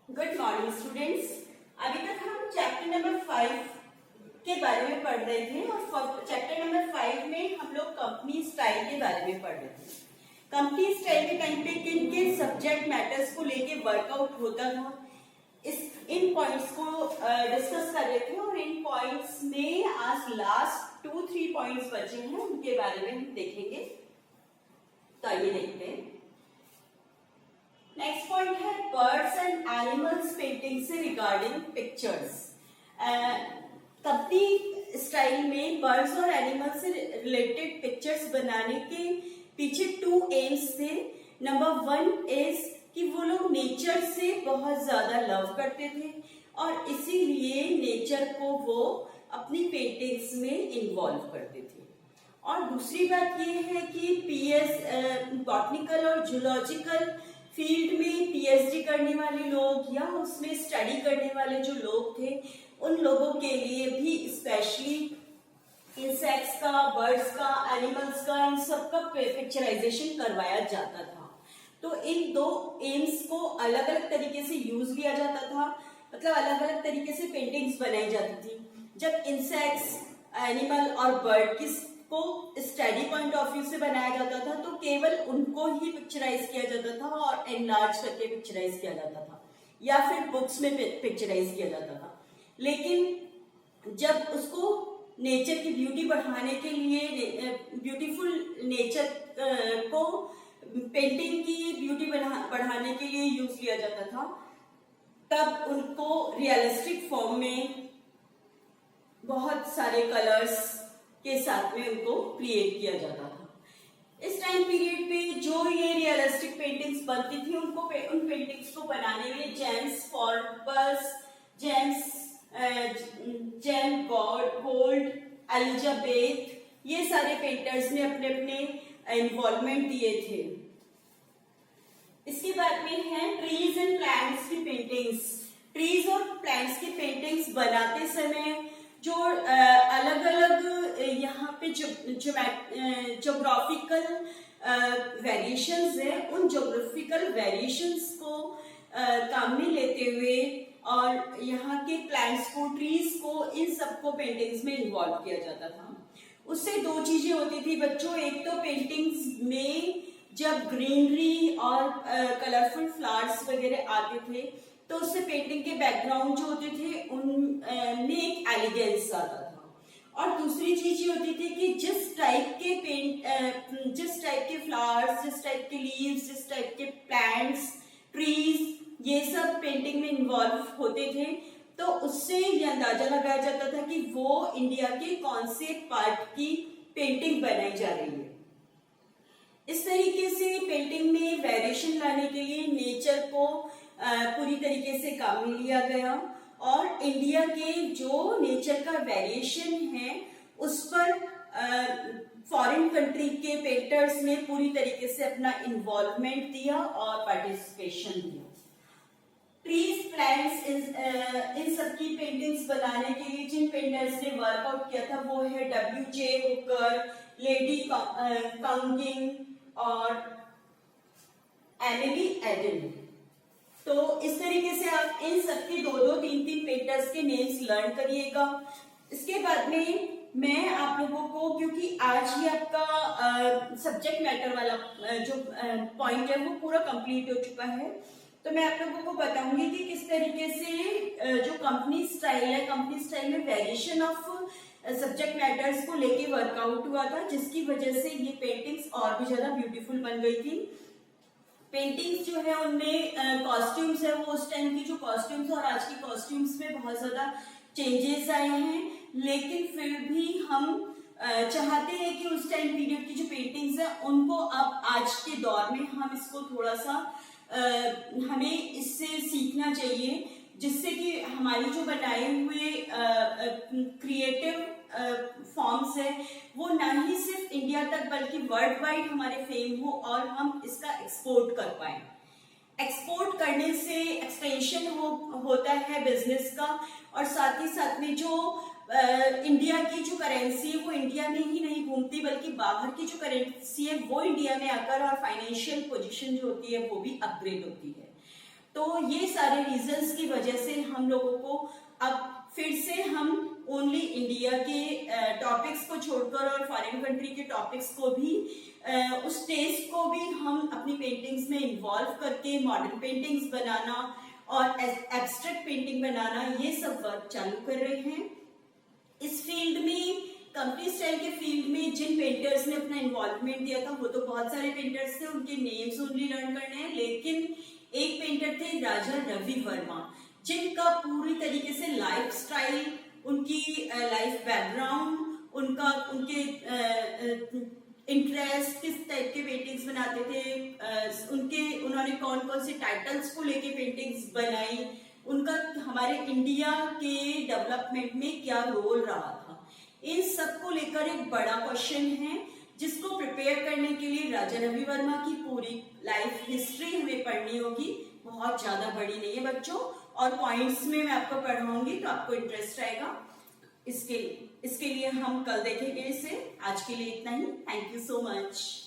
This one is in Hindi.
Good morning students. अभी तक हम चैप्टर नंबर 5 के बारे में पढ़ रहे थे और चैप्टर नंबर 5 में हम लोग कंपनी स्टाइल के बारे में पढ़ रहे थे। कंपनी स्टाइल के टाइम पे किन किन सब्जेक्ट मैटर्स को लेके वर्कआउट होता था, इन पॉइंट्स को डिस्कस कर रहे थे और इन पॉइंट्स में आज लास्ट 2-3 पॉइंट्स बचे हैं, उनके बारे में हम देखेंगे। तो आइए देखते हैं। नेक्स्ट पॉइंट है बर्ड्स एंड एनिमल्स पेंटिंग से रिगार्डिंग पिक्चर्स। कंपनी स्टाइल में बर्ड्स और एनिमल्स से रिलेटेड पिक्चर्स बनाने के पीछे 2 एम्स थे। नंबर 1 इज कि वो लोग नेचर से बहुत ज्यादा लव करते थे और इसीलिए नेचर को वो अपनी पेंटिंग्स में इन्वॉल्व करते थे। और दूसरी बात ये है कि बॉटनिकल और जूलॉजिकल फील्ड में पीएचडी करने वाले लोग या उसमें स्टडी करने वाले जो लोग थे, उन लोगों के लिए भी स्पेशली इंसेक्ट्स का, बर्ड्स का, एनिमल्स का, इन सब का पिक्चराइजेशन करवाया जाता था। तो इन 2 एम्स को अलग अलग तरीके से यूज किया जाता था, मतलब अलग अलग तरीके से पेंटिंग्स बनाई जाती थी। जब इंसेक्ट्स, एनिमल और बर्ड को स्टडी पॉइंट ऑफ व्यू से बनाया जाता था तो केवल उनको ही पिक्चराइज किया जाता था और एनलार्ज करके पिक्चराइज किया जाता था या फिर बुक्स में पिक्चराइज किया जाता था। लेकिन जब उसको नेचर की ब्यूटी बढ़ाने के लिए, ब्यूटीफुल नेचर को पेंटिंग की ब्यूटी बढ़ाने के लिए यूज किया जाता था, तब उनको रियलिस्टिक फॉर्म में बहुत सारे कलर्स के साथ में उनको क्रिएट किया जाता था। इस टाइम पीरियड पे जो ये रियलिस्टिक पेंटिंग्स बनती थी उन पेंटिंग्स को बनाने में जेम्स फॉर्बस, जेम गोल्ड, एलिजाबेथ, ये सारे पेंटर्स ने अपने अपने इन्वॉल्वमेंट दिए थे। इसके बाद में है ट्रीज एंड प्लांट्स की पेंटिंग्स। ट्रीज और प्लांट्स की पेंटिंग्स बनाते समय जो अलग अलग यहाँ पे ज्योग्राफिकल वेरिएशंस है, उन ज्योग्राफिकल वेरिएशंस को काम में लेते हुए और यहाँ के प्लांट्स को, ट्रीज को, इन सबको पेंटिंग्स में इन्वॉल्व किया जाता था। उससे 2 चीजें होती थी बच्चों। एक तो पेंटिंग्स में जब ग्रीनरी और कलरफुल फ्लावर्स वगैरह आते थे तो उससे पेंटिंग के बैकग्राउंड जो होते थे उनमें एक एलिगेंस आता था। और दूसरी चीज ये होती थी कि जिस टाइप के फ्लावर्स, जिस टाइप के लीव्स, जिस टाइप के प्लांट्स, ट्रीज, ये सब पेंटिंग में इन्वॉल्व होते थे तो उससे ये अंदाजा लगाया जाता था कि वो इंडिया के कौन से पार्ट की पेंटिंग बनाई जा रही है। इस तरीके से पेंटिंग में वेरिएशन लाने के लिए नेचर को पूरी तरीके से काम में लिया गया और इंडिया के जो नेचर का वेरिएशन है उस पर फॉरेन कंट्री के पेंटर्स ने पूरी तरीके से अपना इन्वॉल्वमेंट दिया और पार्टिसिपेशन दिया। ट्रीज, प्लांट्स, इन सब की पेंटिंग्स बनाने के लिए जिन पेंटर्स ने वर्कआउट किया था वो है W.J. हुकर, लेडी कंगिंग और एमिली एडन। तो इस तरीके से आप इन सबके 2-2, 3-3 पेंटर्स के नेम्स लर्न करिएगा। इसके बाद में मैं आप लोगों को, क्योंकि आज ही आपका सब्जेक्ट मैटर वाला जो पॉइंट है वो पूरा कंप्लीट हो चुका है, तो मैं आप लोगों को बताऊंगी कि किस तरीके से जो कंपनी स्टाइल है, कंपनी स्टाइल में वेरिएशन ऑफ सब्जेक्ट मैटर्स को लेके वर्कआउट हुआ था, जिसकी वजह से ये पेंटिंग्स और भी ज्यादा ब्यूटीफुल बन गई थी। पेंटिंग्स जो है उनमें कॉस्ट्यूम्स है, वो उस टाइम की जो कॉस्ट्यूम्स और आज की कॉस्ट्यूम्स में बहुत ज्यादा चेंजेस आए हैं, लेकिन फिर भी हम चाहते हैं कि उस टाइम पीरियड की जो पेंटिंग्स है उनको अब आज के दौर में हम इसको थोड़ा सा हमें इससे सीखना चाहिए, जिससे कि हमारी जो बनाए हुए क्रिएटिव फॉर्म्स है वो ना ही सिर्फ इंडिया तक बल्कि वर्ल्ड वाइड हमारे फेम हो और हम इसका एक्सपोर्ट कर पाए। एक्सपोर्ट करने से एक्सटेंशन होता है बिजनेस का और साथ ही साथ में जो इंडिया की जो करेंसी है वो इंडिया में ही नहीं घूमती बल्कि बाहर की जो करेंसी है वो इंडिया में आकर और फाइनेंशियल पोजीशन जो होती है वो भी अपग्रेड होती है। तो ये सारे रीजंस की वजह से हम लोगों को अब फिर से हम ओनली इंडिया के टॉपिक्स को छोड़कर और फॉरेन कंट्री के टॉपिक्स को भी उस टेस्ट को भी हम अपनी पेंटिंग्स में इन्वॉल्व करके मॉडर्न पेंटिंग्स बनाना और एब्स्ट्रैक्ट पेंटिंग बनाना, ये सब वर्क चालू कर रहे हैं। इस फील्ड में, कंपनी स्टाइल के फील्ड में जिन पेंटर्स ने अपना इन्वॉल्वमेंट दिया था वो तो बहुत सारे पेंटर्स थे, उनके नेम्स ओनली लर्न करने हैं, लेकिन एक पेंटर थे राजा रवि वर्मा, जिनका पूरी तरीके से लाइफ स्टाइल, उनकी लाइफ बैकग्राउंड, उनके इंटरेस्ट, किस टाइप के पेंटिंग्स बनाते थे, उन्होंने कौन कौन से टाइटल्स को लेके पेंटिंग्स बनाई, उनका हमारे इंडिया के डेवलपमेंट में क्या रोल रहा था, इन सब को लेकर एक बड़ा क्वेश्चन है जिसको प्रिपेयर करने के लिए राजा रवि वर्मा की पूरी लाइफ हिस्ट्री हमें पढ़नी होगी। बहुत ज्यादा बड़ी नहीं है बच्चों, और पॉइंट्स में मैं आपको पढ़ाऊंगी तो आपको इंटरेस्ट आएगा। इसके लिए हम कल देखेंगे इसे। आज के लिए इतना ही। Thank you so much.